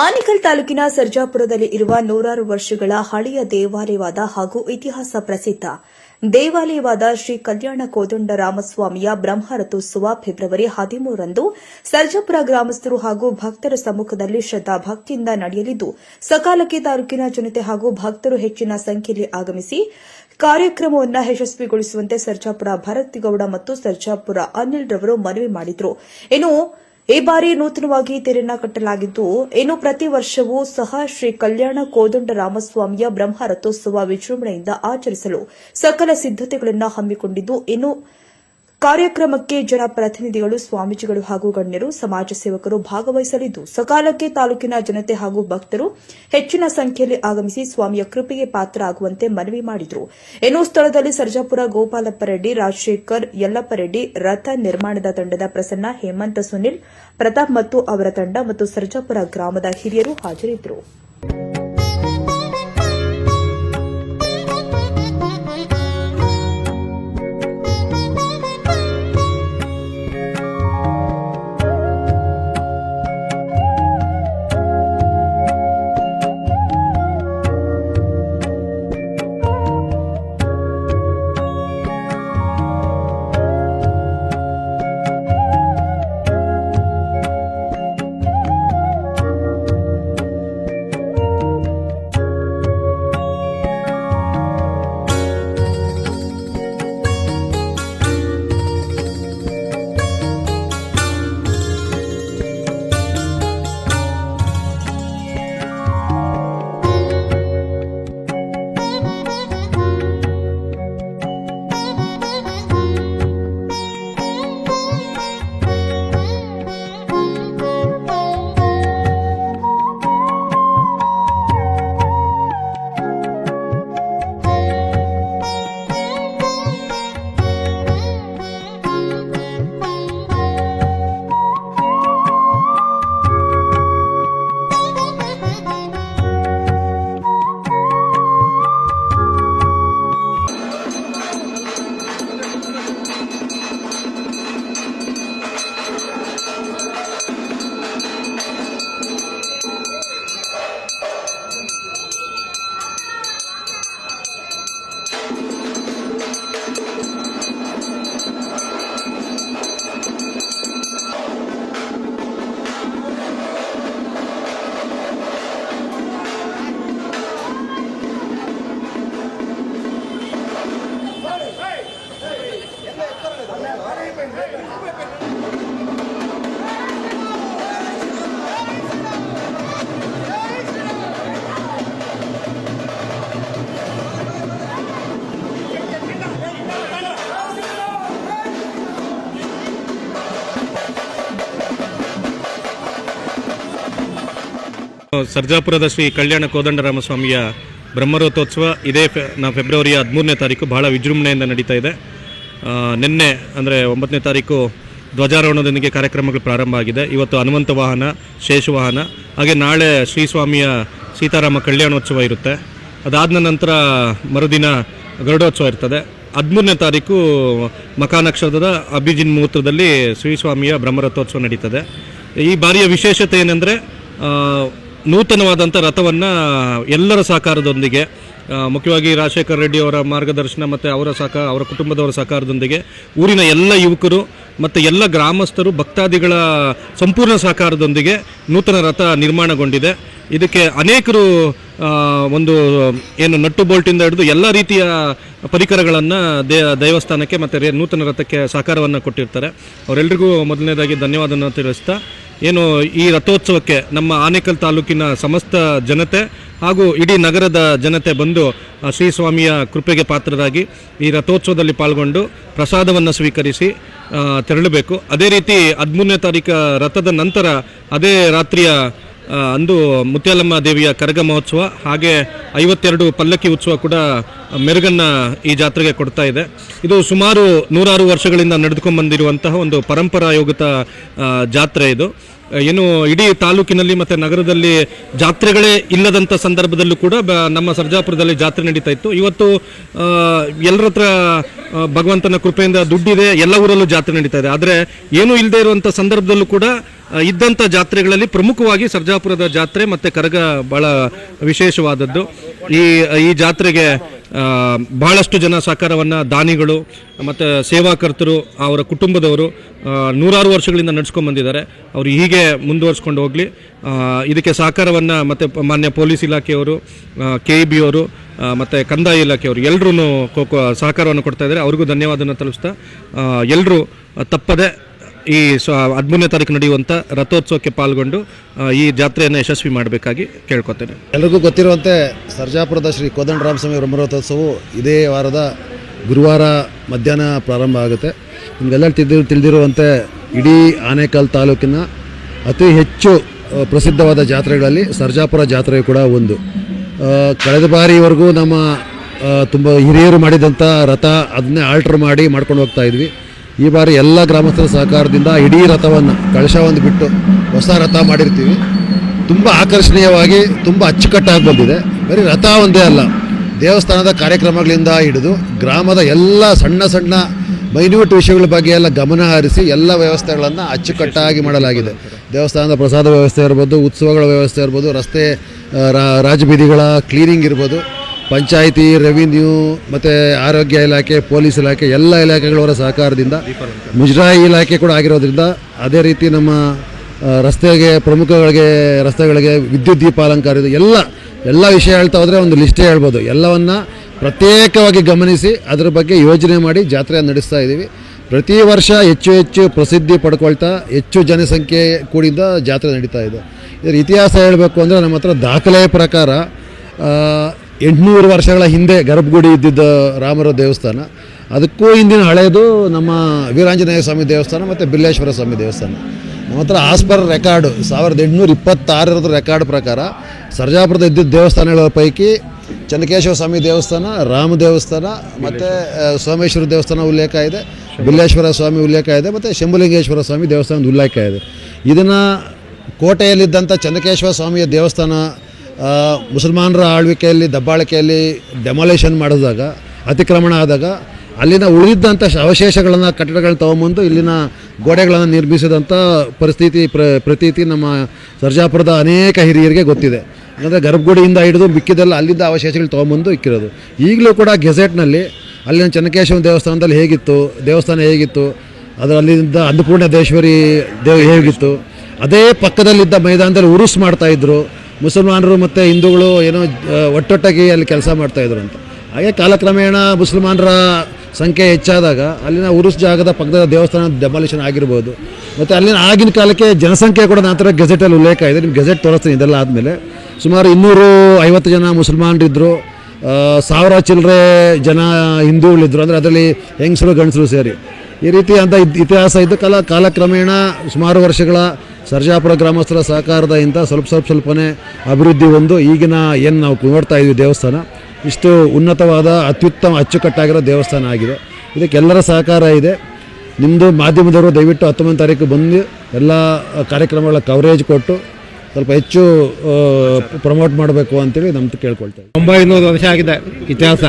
ಆನೇಕಲ್ ತಾಲೂಕಿನ ಸರ್ಜಾಪುರದಲ್ಲಿ ಇರುವ ನೂರಾರು ವರ್ಷಗಳ ಹಳೆಯ ದೇವಾಲಯವಾದ ಹಾಗೂ ಇತಿಹಾಸ ಪ್ರಸಿದ್ಧ ದೇವಾಲಯವಾದ ಶ್ರೀ ಕಲ್ಯಾಣ ಕೋದಂಡರಾಮಸ್ವಾಮಿಯ ಬ್ರಹ್ಮರಥೋತ್ಸವ ಫೆಬ್ರವರಿ 13ರಂದು ಸರ್ಜಾಪುರ ಗ್ರಾಮಸ್ಥರು ಹಾಗೂ ಭಕ್ತರ ಸಮ್ಮುಖದಲ್ಲಿ ಶ್ರದ್ಧಾಭಕ್ತಿಯಿಂದ ನಡೆಯಲಿದ್ದು ಸಕಾಲಕ್ಕೆ ತಾಲೂಕಿನ ಜನತೆ ಹಾಗೂ ಭಕ್ತರು ಹೆಚ್ಚಿನ ಸಂಖ್ಯೆಯಲ್ಲಿ ಆಗಮಿಸಿ ಕಾರ್ಯಕ್ರಮವನ್ನು ಯಶಸ್ವಿಗೊಳಿಸುವಂತೆ ಸರ್ಜಾಪುರ ಭರತಿಗೌಡ ಮತ್ತು ಸರ್ಜಾಪುರ ಅನಿಲ್ ರವರು ಮನವಿ ಮಾಡಿದರು. ಈ ಬಾರಿ ನೂತನವಾಗಿ ತೆರೆಯನ್ನ ಕಟ್ಟಲಾಗಿದ್ದು ಪ್ರತಿ ವರ್ಷವೂ ಸಹ ಶ್ರೀ ಕಲ್ಯಾಣ ಕೋದಂಡರಾಮಸ್ವಾಮಿಯ ಬ್ರಹ್ಮರಥೋತ್ಸವ ವಿಜೃಂಭಣೆಯಿಂದ ಆಚರಿಸಲು ಸಕಲ ಸಿದ್ದತೆಗಳನ್ನು ಹಮ್ಮಿಕೊಂಡಿದ್ದು ಕಾರ್ಯಕ್ರಮಕ್ಕೆ ಜನಪ್ರತಿನಿಧಿಗಳು, ಸ್ವಾಮೀಜಿಗಳು ಹಾಗೂ ಗಣ್ಯರು, ಸಮಾಜ ಸೇವಕರು ಭಾಗವಹಿಸಲಿದ್ದು ಸಕಾಲಕ್ಕೆ ತಾಲೂಕಿನ ಜನತೆ ಹಾಗೂ ಭಕ್ತರು ಹೆಚ್ಚಿನ ಸಂಖ್ಯೆಯಲ್ಲಿ ಆಗಮಿಸಿ ಸ್ವಾಮಿಯ ಕೃಪೆಗೆ ಪಾತ್ರರಾಗುವಂತೆ ಮನವಿ ಮಾಡಿದರು. ಸ್ಥಳದಲ್ಲಿ ಸರ್ಜಾಪುರ ಗೋಪಾಲಪ್ಪ ರೆಡ್ಡಿ, ರಾಜಶೇಖರ್, ಯಲ್ಲಪ್ಪ ರೆಡ್ಡಿ, ರಥ ನಿರ್ಮಾಣದ ತಂಡದ ಪ್ರಸನ್ನ, ಹೇಮಂತ, ಸುನಿಲ್, ಪ್ರತಾಪ್ ಮತ್ತು ಅವರ ತಂಡ ಮತ್ತು ಸರ್ಜಾಪುರ ಗ್ರಾಮದ ಹಿರಿಯರು ಹಾಜರಿದ್ದರು. ಸರ್ಜಾಪುರದ ಶ್ರೀ ಕಲ್ಯಾಣ ಕೋದಂಡರಾಮಸ್ವಾಮಿಯ ಬ್ರಹ್ಮರಥೋತ್ಸವ ಇದೇ ಫೆಬ್ರವರಿ 13ನೇ ತಾರೀಕು ಬಹಳ ವಿಜೃಂಭಣೆಯಿಂದ ನಡೀತಾ ಇದೆ. ನಿನ್ನೆ ಅಂದರೆ 9ನೇ ತಾರೀಕು ಧ್ವಜಾರೋಹಣದೊಂದಿಗೆ ಕಾರ್ಯಕ್ರಮಗಳು ಪ್ರಾರಂಭ ಆಗಿದೆ. ಇವತ್ತು ಹನುಮಂತ ವಾಹನ, ಶೇಷವಾಹನ, ಹಾಗೆ ನಾಳೆ ಶ್ರೀಸ್ವಾಮಿಯ ಸೀತಾರಾಮ ಕಲ್ಯಾಣೋತ್ಸವ ಇರುತ್ತೆ. ಅದಾದ ನಂತರ ಮರುದಿನ ಗರುಡೋತ್ಸವ ಇರ್ತದೆ. 13ನೇ ತಾರೀಕು ಮಕಾ ನಕ್ಷತ್ರದ ಅಭಿಜಿನ್ ಮುಹೂರ್ತದಲ್ಲಿ ಶ್ರೀಸ್ವಾಮಿಯ ಬ್ರಹ್ಮರಥೋತ್ಸವ ನಡೀತದೆ. ಈ ಬಾರಿಯ ವಿಶೇಷತೆ ಏನೆಂದರೆ ನೂತನವಾದಂಥ ರಥವನ್ನು ಎಲ್ಲರ ಸಹಕಾರದೊಂದಿಗೆ, ಮುಖ್ಯವಾಗಿ ರಾಜಶೇಖರ್ ರೆಡ್ಡಿ ಅವರ ಮಾರ್ಗದರ್ಶನ ಮತ್ತು ಅವರ ಕುಟುಂಬದವರ ಸಹಕಾರದೊಂದಿಗೆ ಊರಿನ ಎಲ್ಲ ಯುವಕರು ಮತ್ತು ಎಲ್ಲ ಗ್ರಾಮಸ್ಥರು, ಭಕ್ತಾದಿಗಳ ಸಂಪೂರ್ಣ ಸಹಕಾರದೊಂದಿಗೆ ನೂತನ ರಥ ನಿರ್ಮಾಣಗೊಂಡಿದೆ. ಇದಕ್ಕೆ ಅನೇಕರು ಒಂದು ನಟ್ಟು ಬೋಲ್ಟಿಂದ ಹಿಡಿದು ಎಲ್ಲ ರೀತಿಯ ಪರಿಕರಗಳನ್ನು ದೇವಸ್ಥಾನಕ್ಕೆ ಮತ್ತು ನೂತನ ರಥಕ್ಕೆ ಸಹಕಾರವನ್ನು ಕೊಟ್ಟಿರ್ತಾರೆ. ಅವರೆಲ್ಲರಿಗೂ ಮೊದಲನೇದಾಗಿ ಧನ್ಯವಾದವನ್ನು ತಿಳಿಸ್ತಾ, ಈ ರಥೋತ್ಸವಕ್ಕೆ ನಮ್ಮ ಆನೇಕಲ್ ತಾಲೂಕಿನ ಸಮಸ್ತ ಜನತೆ ಹಾಗೂ ಇಡೀ ನಗರದ ಜನತೆ ಬಂದು ಶ್ರೀಸ್ವಾಮಿಯ ಕೃಪೆಗೆ ಪಾತ್ರರಾಗಿ ಈ ರಥೋತ್ಸವದಲ್ಲಿ ಪಾಲ್ಗೊಂಡು ಪ್ರಸಾದವನ್ನು ಸ್ವೀಕರಿಸಿ ತೆರಳಬೇಕು. ಅದೇ ರೀತಿ 13ನೇ ತಾರೀಕು ರಥದ ನಂತರ ಅದೇ ರಾತ್ರಿಯ ಅಂದು ಮುತ್ಯಾಲಮ್ಮ ದೇವಿಯ ಕರಗ ಮಹೋತ್ಸವ ಹಾಗೆ 52 ಪಲ್ಲಕ್ಕಿ ಉತ್ಸವ ಕೂಡ ಮೆರುಗನ್ನು ಈ ಜಾತ್ರೆಗೆ ಕೊಡ್ತಾ ಇದೆ. ಇದು ಸುಮಾರು 106 ವರ್ಷಗಳಿಂದ ನಡೆದುಕೊಂಡು ಬಂದಿರುವಂತಹ ಒಂದು ಪರಂಪರಾಯೋಗಿತ ಜಾತ್ರೆ. ಇದು ಇಡೀ ತಾಲೂಕಿನಲ್ಲಿ ಮತ್ತು ನಗರದಲ್ಲಿ ಜಾತ್ರೆಗಳೇ ಇಲ್ಲದಂಥ ಸಂದರ್ಭದಲ್ಲೂ ಕೂಡ ನಮ್ಮ ಸರ್ಜಾಪುರದಲ್ಲಿ ಜಾತ್ರೆ ನಡೀತಾ ಇತ್ತು. ಇವತ್ತು ಎಲ್ಲರ ಹತ್ರ ಭಗವಂತನ ಕೃಪೆಯಿಂದ ದುಡ್ಡಿದೆ, ಎಲ್ಲ ಊರಲ್ಲೂ ಜಾತ್ರೆ ನಡೀತಾ ಇದೆ. ಆದರೆ ಏನೂ ಇಲ್ಲದೆ ಇರುವಂಥ ಸಂದರ್ಭದಲ್ಲೂ ಕೂಡ ಇದ್ದಂಥ ಜಾತ್ರೆಗಳಲ್ಲಿ ಪ್ರಮುಖವಾಗಿ ಸರ್ಜಾಪುರದ ಜಾತ್ರೆ ಮತ್ತು ಕರಗ ಭಾಳ ವಿಶೇಷವಾದದ್ದು. ಈ ಜಾತ್ರೆಗೆ ಬಹಳಷ್ಟು ಜನ ಸಹಕಾರವನ್ನು ದಾನಿಗಳು ಮತ್ತು ಸೇವಾಕರ್ತರು ಅವರ ಕುಟುಂಬದವರು ನೂರಾರು ವರ್ಷಗಳಿಂದ ನಡ್ಸ್ಕೊಂಡು ಬಂದಿದ್ದಾರೆ. ಅವರು ಹೀಗೆ ಮುಂದುವರಿಸ್ಕೊಂಡು ಹೋಗಲಿ. ಇದಕ್ಕೆ ಸಹಕಾರವನ್ನು ಮತ್ತು ಮಾನ್ಯ ಪೊಲೀಸ್ ಇಲಾಖೆಯವರು, KEB ಅವರು ಮತ್ತು ಕಂದಾಯ ಇಲಾಖೆಯವರು ಎಲ್ಲರೂ ಸಹಕಾರವನ್ನು ಕೊಡ್ತಾ ಇದ್ದಾರೆ. ಅವ್ರಿಗೂ ಧನ್ಯವಾದನ ತಲುಪಿಸ್ತಾ ಎಲ್ಲರೂ ತಪ್ಪದೆ ಈ 13ನೇ ತಾರೀಕು ನಡೆಯುವಂಥ ರಥೋತ್ಸವಕ್ಕೆ ಪಾಲ್ಗೊಂಡು ಈ ಜಾತ್ರೆಯನ್ನು ಯಶಸ್ವಿ ಮಾಡಬೇಕಾಗಿ ಕೇಳ್ಕೊತೇನೆ. ಎಲ್ರಿಗೂ ಗೊತ್ತಿರುವಂತೆ ಸರ್ಜಾಪುರದ ಶ್ರೀ ಕೋದಂಡರಾಮಸ್ವಾಮಿ ಬ್ರಹ್ಮರಥೋತ್ಸವವು ಇದೇ ವಾರದ ಗುರುವಾರ ಮಧ್ಯಾಹ್ನ ಪ್ರಾರಂಭ ಆಗುತ್ತೆ. ನಿಮಗೆಲ್ಲ ತಿಳಿದಿರುವಂತೆ ಇಡೀ ಆನೇಕಲ್ ತಾಲೂಕಿನ ಅತಿ ಹೆಚ್ಚು ಪ್ರಸಿದ್ಧವಾದ ಜಾತ್ರೆಗಳಲ್ಲಿ ಸರ್ಜಾಪುರ ಜಾತ್ರೆ ಕೂಡ ಒಂದು. ಕಳೆದ ಬಾರಿವರೆಗೂ ನಮ್ಮ ತುಂಬ ಹಿರಿಯರು ಮಾಡಿದಂಥ ರಥ ಅದನ್ನೇ ಆಲ್ಟ್ರ್ ಮಾಡ್ಕೊಂಡು ಹೋಗ್ತಾ ಇದ್ವಿ. ಈ ಬಾರಿ ಎಲ್ಲ ಗ್ರಾಮಸ್ಥರ ಸಹಕಾರದಿಂದ ಇಡೀ ರಥವನ್ನು ಕಳಶ ಒಂದು ಬಿಟ್ಟು ಹೊಸ ರಥ ಮಾಡಿರ್ತೀವಿ. ತುಂಬ ಆಕರ್ಷಣೀಯವಾಗಿ ತುಂಬ ಅಚ್ಚುಕಟ್ಟಾಗಿ ಬಂದಿದೆ. ಬರೀ ರಥ ಒಂದೇ ಅಲ್ಲ, ದೇವಸ್ಥಾನದ ಕಾರ್ಯಕ್ರಮಗಳಿಂದ ಹಿಡಿದು ಗ್ರಾಮದ ಎಲ್ಲ ಸಣ್ಣ ಸಣ್ಣ ಮೈನ್ಯೂಟ್ ವಿಷಯಗಳ ಬಗ್ಗೆ ಎಲ್ಲ ಗಮನ ಹರಿಸಿ ಎಲ್ಲ ವ್ಯವಸ್ಥೆಗಳನ್ನು ಅಚ್ಚುಕಟ್ಟಾಗಿ ಮಾಡಲಾಗಿದೆ. ದೇವಸ್ಥಾನದ ಪ್ರಸಾದ ವ್ಯವಸ್ಥೆ ಇರ್ಬೋದು, ಉತ್ಸವಗಳ ವ್ಯವಸ್ಥೆ ಇರ್ಬೋದು, ರಸ್ತೆ ರಾಜಬೀದಿಗಳ ಕ್ಲೀನಿಂಗ್ ಇರ್ಬೋದು, ಪಂಚಾಯಿತಿ, ರೆವಿನ್ಯೂ ಮತ್ತು ಆರೋಗ್ಯ ಇಲಾಖೆ, ಪೊಲೀಸ್ ಇಲಾಖೆ ಎಲ್ಲ ಇಲಾಖೆಗಳವರ ಸಹಕಾರದಿಂದ, ಮುಜರಾಯಿ ಇಲಾಖೆ ಕೂಡ ಆಗಿರೋದ್ರಿಂದ, ಅದೇ ರೀತಿ ನಮ್ಮ ರಸ್ತೆಗಳಿಗೆ ವಿದ್ಯುತ್ ದೀಪ ಅಲಂಕಾರ ಎಲ್ಲ ವಿಷಯ ಹೇಳ್ತಾ ಹೋದರೆ ಒಂದು ಲಿಸ್ಟೇ ಹೇಳ್ಬೋದು. ಎಲ್ಲವನ್ನು ಪ್ರತ್ಯೇಕವಾಗಿ ಗಮನಿಸಿ ಅದರ ಬಗ್ಗೆ ಯೋಜನೆ ಮಾಡಿ ಜಾತ್ರೆಯನ್ನು ನಡೆಸ್ತಾ ಇದ್ದೀವಿ. ಪ್ರತಿ ವರ್ಷ ಹೆಚ್ಚು ಹೆಚ್ಚು ಪ್ರಸಿದ್ಧಿ ಪಡ್ಕೊಳ್ತಾ ಹೆಚ್ಚು ಜನಸಂಖ್ಯೆ ಕೂಡಿದ ಜಾತ್ರೆ ನಡೀತಾ ಇದೆ. ಇದರ ಇತಿಹಾಸ ಹೇಳಬೇಕು ಅಂದರೆ ನಮ್ಮ ಹತ್ರ ದಾಖಲೆಯ ಪ್ರಕಾರ 800 ವರ್ಷಗಳ ಹಿಂದೆ ಗರ್ಭಗುಡಿ ಇದ್ದಿದ್ದ ರಾಮರ ದೇವಸ್ಥಾನ, ಅದಕ್ಕೂ ಹಿಂದಿನ ಹಳೆಯದು ನಮ್ಮ ವೀರಾಂಜನೇಯ ಸ್ವಾಮಿ ದೇವಸ್ಥಾನ ಮತ್ತು ಬಿಲ್ಲೇಶ್ವರ ಸ್ವಾಮಿ ದೇವಸ್ಥಾನ. ನಮ್ಮ ಹತ್ರ ಆಸ್ಪರ್ ರೆಕಾರ್ಡು 1826 ರೆಕಾರ್ಡ್ ಪ್ರಕಾರ ಸರ್ಜಾಪುರದ ಇದ್ದಿದ್ದ ದೇವಸ್ಥಾನಗಳ ಪೈಕಿ ಚನ್ನಕೇಶವ ಸ್ವಾಮಿ ದೇವಸ್ಥಾನ, ರಾಮ ದೇವಸ್ಥಾನ ಮತ್ತು ಸೋಮೇಶ್ವರ ದೇವಸ್ಥಾನ ಉಲ್ಲೇಖ ಇದೆ, ಬಿಲ್ಲೇಶ್ವರ ಸ್ವಾಮಿ ಉಲ್ಲೇಖ ಇದೆ ಮತ್ತು ಶಂಭುಲಿಂಗೇಶ್ವರ ಸ್ವಾಮಿ ದೇವಸ್ಥಾನದ ಉಲ್ಲೇಖ ಇದೆ. ಇದನ್ನು ಕೋಟೆಯಲ್ಲಿದ್ದಂಥ ಚನ್ನಕೇಶವ ಸ್ವಾಮಿಯ ದೇವಸ್ಥಾನ ಮುಸಲ್ಮಾನರ ಆಳ್ವಿಕೆಯಲ್ಲಿ ದಬ್ಬಾಳಿಕೆಯಲ್ಲಿ ಡೆಮಾಲೇಷನ್ ಮಾಡಿದಾಗ, ಅತಿಕ್ರಮಣ ಆದಾಗ ಅಲ್ಲಿನ ಉಳಿದಿದ್ದಂಥ ಅವಶೇಷಗಳನ್ನು ಕಟ್ಟಡಗಳನ್ನ ತೊಗೊಂಬಂದು ಇಲ್ಲಿನ ಗೋಡೆಗಳನ್ನು ನಿರ್ಮಿಸಿದಂಥ ಪ್ರತೀತಿ ನಮ್ಮ ಸರ್ಜಾಪುರದ ಅನೇಕ ಹಿರಿಯರಿಗೆ ಗೊತ್ತಿದೆ. ಅಂದರೆ ಗರ್ಭಗುಡಿಯಿಂದ ಹಿಡಿದು ಮಿಕ್ಕಿದೆಲ್ಲ ಅಲ್ಲಿದ್ದ ಅವಶೇಷಗಳು ತೊಗೊಂಬಂದು ಇಕ್ಕಿರೋದು. ಈಗಲೂ ಕೂಡ ಗೆಜೆಟ್ನಲ್ಲಿ ಅಲ್ಲಿನ ಚನ್ನಕೇಶವ ದೇವಸ್ಥಾನದಲ್ಲಿ ದೇವಸ್ಥಾನ ಹೇಗಿತ್ತು, ಅದರಲ್ಲಿದ್ದ ಅನ್ನಪೂರ್ಣೇಶ್ವರಿ ಹೇಗಿತ್ತು, ಅದೇ ಪಕ್ಕದಲ್ಲಿದ್ದ ಮೈದಾನದಲ್ಲಿ ಉರುಸ್ ಮಾಡ್ತಾಯಿದ್ರು. ಮುಸಲ್ಮಾನರು ಮತ್ತು ಹಿಂದೂಗಳು ಏನೋ ಒಟ್ಟೊಟ್ಟಾಗಿ ಅಲ್ಲಿ ಕೆಲಸ ಮಾಡ್ತಾಯಿದ್ರು ಅಂತ. ಹಾಗೆ ಕಾಲಕ್ರಮೇಣ ಮುಸಲ್ಮಾನರ ಸಂಖ್ಯೆ ಹೆಚ್ಚಾದಾಗ ಅಲ್ಲಿನ ಉರುಸ್ ಜಾಗದ ಪಕ್ಕದ ದೇವಸ್ಥಾನ ಡೆಮಾಲಿಷನ್ ಆಗಿರ್ಬೋದು. ಮತ್ತು ಅಲ್ಲಿನ ಆಗಿನ ಕಾಲಕ್ಕೆ ಜನಸಂಖ್ಯೆ ಕೂಡ ನಂತರ ಗೆಜೆಟಲ್ಲಿ ಉಲ್ಲೇಖ ಇದೆ. ನಿಮ್ಮ ಗೆಜೆಟ್ ತೋರಿಸ್ತೀನಿ. ಇದೆಲ್ಲ ಆದಮೇಲೆ ಸುಮಾರು 250 ಜನ ಮುಸಲ್ಮಾನರಿದ್ದರು, 1000 ಚಿಲ್ಲರೆ ಜನ ಹಿಂದೂಗಳಿದ್ದರು. ಅಂದರೆ ಅದರಲ್ಲಿ ಹೆಂಗಸರು ಗಂಡಸರು ಸೇರಿ ಈ ರೀತಿ ಅಂತ ಇತಿಹಾಸ ಇದ್ದು ಕಾಲಕ್ರಮೇಣ ಸುಮಾರು ವರ್ಷಗಳ ಸರ್ಜಾಪುರ ಗ್ರಾಮಸ್ಥರ ಸಹಕಾರದ ಇಂಥ ಸ್ವಲ್ಪನೇ ಅಭಿವೃದ್ಧಿ ಹೊಂದು ಈಗಿನ ಏನು ನಾವು ನೋಡ್ತಾ ಇದ್ವಿ ದೇವಸ್ಥಾನ ಇಷ್ಟು ಉನ್ನತವಾದ ಅತ್ಯುತ್ತಮ ಅಚ್ಚುಕಟ್ಟಾಗಿರೋ ದೇವಸ್ಥಾನ ಆಗಿದೆ. ಇದಕ್ಕೆಲ್ಲರ ಸಹಕಾರ ಇದೆ. ನಿಮ್ಮದು ಮಾಧ್ಯಮದವರು ದಯವಿಟ್ಟು 19ನೇ ತಾರೀಕು ಬಂದು ಎಲ್ಲ ಕಾರ್ಯಕ್ರಮಗಳ ಕವರೇಜ್ ಕೊಟ್ಟು ಸ್ವಲ್ಪ ಹೆಚ್ಚು ಪ್ರಮೋಟ್ ಮಾಡಬೇಕು ಅಂತೇಳಿ ನಮ್ದು ಕೇಳ್ಕೊಳ್ತೇವೆ. 900 ವರ್ಷ ಆಗಿದೆ ಇತಿಹಾಸ.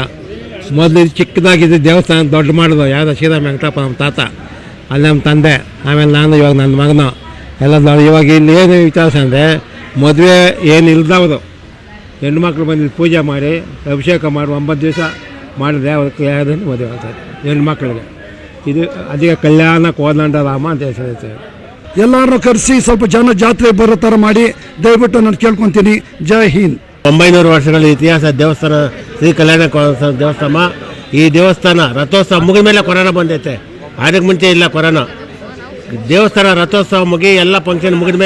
ಮೊದಲು ಚಿಕ್ಕದಾಗಿದ್ದ ದೇವಸ್ಥಾನ ದೊಡ್ಡ ಮಾಡೋದು ಯಾವುದೋ ಶ್ರೀರಾ ವೆಂಕಟಪ್ಪ ನಮ್ಮ ತಾತ, ಅಲ್ಲಿ ನಮ್ಮ ತಂದೆ, ಆಮೇಲೆ ನಾನು, ಇವಾಗ ನನ್ನ ಮಗನು ಎಲ್ಲ ದೊಡ್ಡ. ಇವಾಗ ಇಲ್ಲಿ ಏನು ಇತಿಹಾಸ ಅಂದರೆ ಮದುವೆ ಏನು ಇಲ್ದವರು ಹೆಣ್ಮಕ್ಳು ಬಂದು ಪೂಜೆ ಮಾಡಿ ಅಭಿಷೇಕ ಮಾಡಿ 9 ದಿವಸ ಮಾಡಿದ್ರೆ ಅವ್ರಿಗೆ ಯಾವುದನ್ನು ಮದುವೆ ಆಗ್ತಾರೆ ಹೆಣ್ಮಕ್ಳಿಗೆ. ಇದು ಅದಕ್ಕೆ ಕಲ್ಯಾಣ ಕೋದಂಡರಾಮ ಅಂತ ಹೆಸರು. ಎಲ್ಲರನ್ನೂ ಕರೆಸಿ ಸ್ವಲ್ಪ ಜನ ಜಾತ್ರೆ ಬರೋ ಥರ ಮಾಡಿ ದಯವಿಟ್ಟು ನಾನು ಕೇಳ್ಕೊತೀನಿ. ಜೈ ಹಿಂದ್. 900 ವರ್ಷಗಳ ಇತಿಹಾಸ ದೇವಸ್ಥಾನ, ಶ್ರೀ ಕಲ್ಯಾಣ ದೇವಸ್ಥಾನ. ಈ ದೇವಸ್ಥಾನ ರಥೋತ್ಸವ ಮುಗಿದ ಮೇಲೆ ಕೊರೋನಾ ಬಂದೈತೆ. ಅದಕ್ಕೆ ಮುಂಚೆ ಇಲ್ಲ ಕೊರೋನಾ. ದೇವಸ್ಥಾನ ರಥೋತ್ಸವ ಮುಗಿ ಎಲ್ಲ ಫಂಕ್ಷನ್ ಮುಗಿದ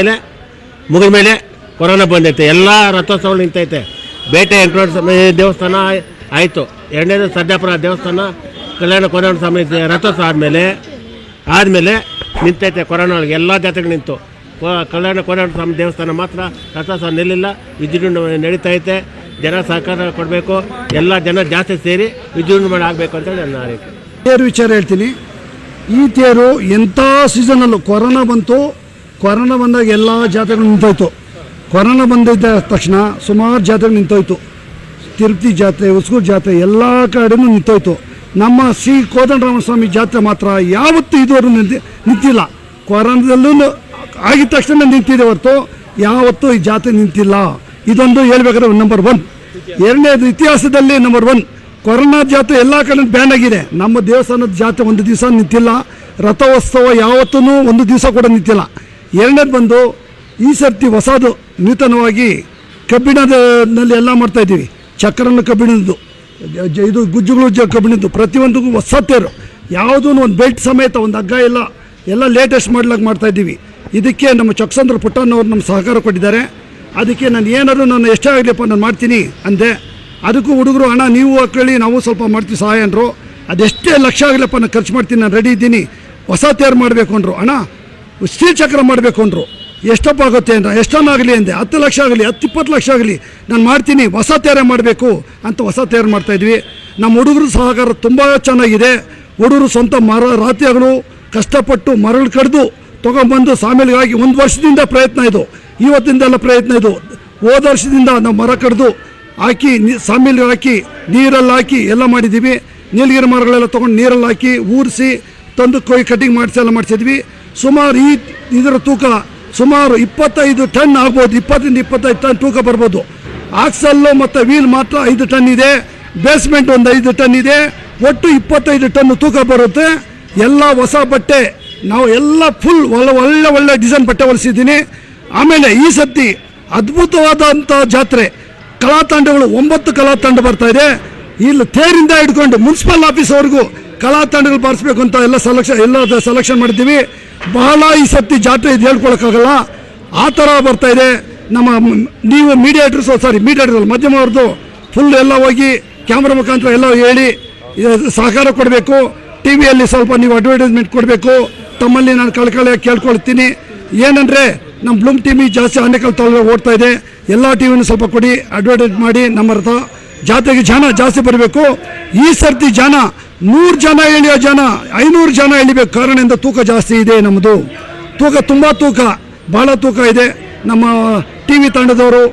ಮೇಲೆ ಕೊರೋನಾ ಬಂದೈತೆ. ಎಲ್ಲ ರಥೋತ್ಸವ ನಿಂತೈತೆ. ಬೇಟೆ ವೆಂಕಟೇಶ್ವರ ಸ್ವಾಮಿ ದೇವಸ್ಥಾನ ಆಯಿತು. ಎರಡನೇದು ಸರ್ಜಾಪುರ ದೇವಸ್ಥಾನ ಕಲ್ಯಾಣ ಕೋದಂಡ ಸ್ವಾಮಿ ರಥೋತ್ಸವ ಆದಮೇಲೆ ನಿಂತೈತೆ. ಕೊರೋನಾ ಒಳಗೆ ಎಲ್ಲ ಜಾತ್ರೆಗಳು ನಿಂತು. ಕಲ್ಯಾಣ ಕೋದಂಡ ಸ್ವಾಮಿ ದೇವಸ್ಥಾನ ಮಾತ್ರ ರಥೋತ್ಸವ ನಿಲ್ಲಿಲ್ಲ. ವಿಜೃಂಭಣೆ ನಡೀತೈತೆ. ಜನ ಸಹಕಾರ ಕೊಡಬೇಕು. ಎಲ್ಲ ಜನ ಜಾಸ್ತಿ ಸೇರಿ ವಿಜೃಂಭಣೆ ಆಗಬೇಕು ಅಂತೇಳಿ ನನ್ನ ಆರೈಕೆ. ತೇರು ವಿಚಾರ ಹೇಳ್ತೀನಿ. ಈ ತೇರು ಎಂಥ ಸೀಸನಲ್ಲೂ ಕೊರೋನಾ ಬಂದಾಗ ಎಲ್ಲ ಜಾತ್ರೆಗಳು ನಿಂತೋಯ್ತು. ಕೊರೋನಾ ಬಂದಿದ್ದ ತಕ್ಷಣ ಸುಮಾರು ಜಾತ್ರೆಗಳು ನಿಂತೋಯ್ತು. ತಿರುಪತಿ ಜಾತ್ರೆ, ಹೊಸೂರು ಜಾತ್ರೆ ಎಲ್ಲ ಕಡೆಯೂ ನಿಂತೋಯ್ತು. ನಮ್ಮ ಶ್ರೀ ಕೋದಂಡರಾಮಸ್ವಾಮಿ ಜಾತ್ರೆ ಮಾತ್ರ ಯಾವತ್ತೂ ಇದುವರೆಗೂ ನಿಂತಿಲ್ಲ. ಕೊರೋನಾದಲ್ಲೂ ಆಗಿದ ತಕ್ಷಣ ನಿಂತಿದೆ ಹೊರತು ಯಾವತ್ತೂ ಈ ಜಾತ್ರೆ ನಿಂತಿಲ್ಲ. ಇದೊಂದು ಹೇಳ್ಬೇಕಾದ್ರೆ ನಂಬರ್ 1. ಎರಡನೇದು ಇತಿಹಾಸದಲ್ಲಿ ನಂಬರ್ 1 ಕೊರೋನಾ ಜಾತ್ರೆ ಎಲ್ಲ ಕಡೆ ಬ್ಯಾನ್ ಆಗಿದೆ. ನಮ್ಮ ದೇವಸ್ಥಾನದ ಜಾತ್ರೆ ಒಂದು ದಿವಸ ನಿಂತಿಲ್ಲ. ರಥೋತ್ಸವ ಯಾವತ್ತೂ ಒಂದು ದಿವಸ ಕೂಡ ನಿಂತಿಲ್ಲ. ಎರಡನೇದು ಬಂದು ಈ ಸರ್ತಿ ಹೊಸದು ನೂತನವಾಗಿ ಕಬ್ಬಿಣದಲ್ಲಿ ಎಲ್ಲ ಮಾಡ್ತಾಯಿದ್ದೀವಿ. ಚಕ್ರನ ಕಬ್ಬಿಣದ್ದು, ಇದು ಗುಜ್ಜುಗಳು ಕಬ್ಬಿಣದ್ದು, ಪ್ರತಿಯೊಂದಿಗೂ ಹೊಸ ತೇರು, ಯಾವುದೂ ಒಂದು ಬೆಲ್ಟ್ ಸಮೇತ ಒಂದು ಹಗ್ಗ ಎಲ್ಲ ಲೇಟೆಸ್ಟ್ ಮಾಡ್ಲಾಗಿ ಮಾಡ್ತಾಯಿದ್ದೀವಿ. ಇದಕ್ಕೆ ನಮ್ಮ ಚೊಕ್ಕಸಂದ್ರ ಪುಟ್ಟಣ್ಣವ್ರು ನಮ್ಮ ಸಹಕಾರ ಕೊಟ್ಟಿದ್ದಾರೆ. ಅದಕ್ಕೆ ನಾನು ಏನಾದರೂ ನಾನು ಎಷ್ಟೇ ಆಗಲಿಪ್ಪ ನಾನು ಮಾಡ್ತೀನಿ ಅಂದೆ. ಅದಕ್ಕೂ ಹುಡುಗರು ಅಣ್ಣ ನೀವು ಹಾಕೊಳ್ಳಿ ನಾವು ಸ್ವಲ್ಪ ಮಾಡ್ತೀವಿ ಸಹಾಯ ಅಂದರು. ಅದೆಷ್ಟೇ ಲಕ್ಷ ಆಗಲಿಪ್ಪ ನಾನು ಖರ್ಚು ಮಾಡ್ತೀನಿ, ನಾನು ರೆಡಿ ಇದ್ದೀನಿ. ಹೊಸ ತೇರು ಮಾಡಬೇಕು ಅಂದರು. ಅಣ್ಣ ಸ್ಟೀಲ್ ಚಕ್ರ ಮಾಡಬೇಕು ಅಂದರು. ಎಷ್ಟಪ್ಪ ಆಗುತ್ತೆ ಅಂದ್ರೆ ಎಷ್ಟೊನ್ನಾಗಲಿ ಅಂದೆ. 10 ಲಕ್ಷ ಆಗಲಿ 10-20 ಲಕ್ಷ ಆಗಲಿ ನಾನು ಮಾಡ್ತೀನಿ, ಹೊಸ ತೇರೇ ಮಾಡಬೇಕು ಅಂತ ಹೊಸ ತೇರು ಮಾಡ್ತಾಯಿದ್ವಿ. ನಮ್ಮ ಹುಡುಗರು ಸಹಕಾರ ತುಂಬ ಚೆನ್ನಾಗಿದೆ. ಹುಡುಗರು ಸ್ವಂತ ರಾತ್ರಿಗಳು ಕಷ್ಟಪಟ್ಟು ಮರಳು ಕಡ್ದು ತೊಗೊಂಬಂದು ಸಾಮೇಲಿಗಾಗಿ 1 ವರ್ಷದಿಂದ ಪ್ರಯತ್ನ ಇದು, ಇವತ್ತಿಂದೆಲ್ಲ ಪ್ರಯತ್ನ ಇದು. ಹೋದ ವರ್ಷದಿಂದ ನಾವು ಮರ ಕಡ್ದು ಹಾಕಿ ಸಾಮೇಲಿಗೆ ಹಾಕಿ ನೀರಲ್ಲಿ ಹಾಕಿ ಎಲ್ಲ ಮಾಡಿದ್ದೀವಿ. ನೀಲಗಿರಿ ಮರಗಳೆಲ್ಲ ತೊಗೊಂಡು ನೀರಲ್ಲಿ ಹಾಕಿ ಊರಿಸಿ ತಂದು ಕೊಯ್ ಕಟಿಂಗ್ ಮಾಡಿಸಿ ಎಲ್ಲ ಮಾಡಿಸಿದ್ವಿ. ಸುಮಾರು ಇದರ ತೂಕ ಸುಮಾರು 25 ಟನ್ ಆಗ್ಬೋದು. 20-25 ಟನ್ ತೂಕ ಬರ್ಬೋದು. ಆಕ್ಸಲ್ಲು ಮತ್ತು ವೀಲ್ ಮಾತ್ರ 5 ಟನ್ ಇದೆ. ಬೇಸ್ಮೆಂಟ್ ಒಂದು 5 ಟನ್ ಇದೆ. ಒಟ್ಟು 25 ಟನ್ ತೂಕ ಬರುತ್ತೆ. ಎಲ್ಲ ಹೊಸ ಬಟ್ಟೆ ನಾವು ಎಲ್ಲ ಫುಲ್ ಒಳ್ಳೆ ಡಿಸೈನ್ ಬಟ್ಟೆ ಹೊಲಿಸಿದ್ದೀನಿ. ಆಮೇಲೆ ಈ ಸತಿ ಅದ್ಭುತವಾದಂಥ ಜಾತ್ರೆ, ಕಲಾತಂಡಗಳು 9 ಕಲಾತಂಡ ಬರ್ತಾ ಇದೆ. ಇಲ್ಲಿ ತೇರಿಂದ ಹಿಡ್ಕೊಂಡು ಮುನ್ಸಿಪಲ್ ಆಫೀಸ್ವರೆಗೂ ಕಲಾತಂಡಗಳು ಬಾರಿಸ್ಬೇಕು ಅಂತ ಎಲ್ಲ ಸೆಲೆಕ್ಷನ್ ಮಾಡಿದ್ದೀವಿ. ಬಹಳ ಈ ಸತಿ ಜಾತ್ರೆ ಇದು ಹೇಳ್ಕೊಳಕ್ಕಾಗಲ್ಲ, ಆ ಥರ ಬರ್ತಾ ಇದೆ. ನಮ್ಮ ನೀವು ಮೀಡಿಯೇಟರ್ಸ್ ಮಾಧ್ಯಮವ್ರದ್ದು ಫುಲ್ ಎಲ್ಲ ಹೋಗಿ ಕ್ಯಾಮ್ರಾ ಮುಖಾಂತರ ಎಲ್ಲ ಹೇಳಿ ಸಹಕಾರ ಕೊಡಬೇಕು. ಟಿ ವಿಯಲ್ಲಿ ಸ್ವಲ್ಪ ನೀವು ಅಡ್ವರ್ಟೈಸ್ಮೆಂಟ್ ಕೊಡಬೇಕು. ತಮ್ಮಲ್ಲಿ ನಾನು ಕಳ್ಕಳಿಯಾಗಿ ಕೇಳ್ಕೊಳ್ತೀನಿ. ಏನಂದರೆ ನಮ್ಮ ಬ್ಲೂಮ್ ಟಿವಿ ಜಾಸ್ತಿ ಆನೇಕಲ್ ತಾಲೂಕು ಓಡ್ತಾ ಇದೆ. ಎಲ್ಲ ಟಿ ವಿನೂ ಸ್ವಲ್ಪ ಕೊಡಿ, ಅಡ್ವರ್ಟೈಸ್ ಮಾಡಿ. ನಮ್ಮ ಜಾತ್ರೆಗೆ ಜನ ಜಾಸ್ತಿ ಬರಬೇಕು. ಈ ಸರ್ತಿ ಜನ 100 ಜನ ಎಳೆಯೋ ಜನ 500 ಜನ ಎಳಿಬೇಕು. ಕಾರಣದಿಂದ ತೂಕ ಜಾಸ್ತಿ ಇದೆ. ನಮ್ಮದು ತೂಕ ತುಂಬ ಭಾಳ ತೂಕ ಇದೆ. ನಮ್ಮ ಟಿ ವಿ ತಂಡದವರು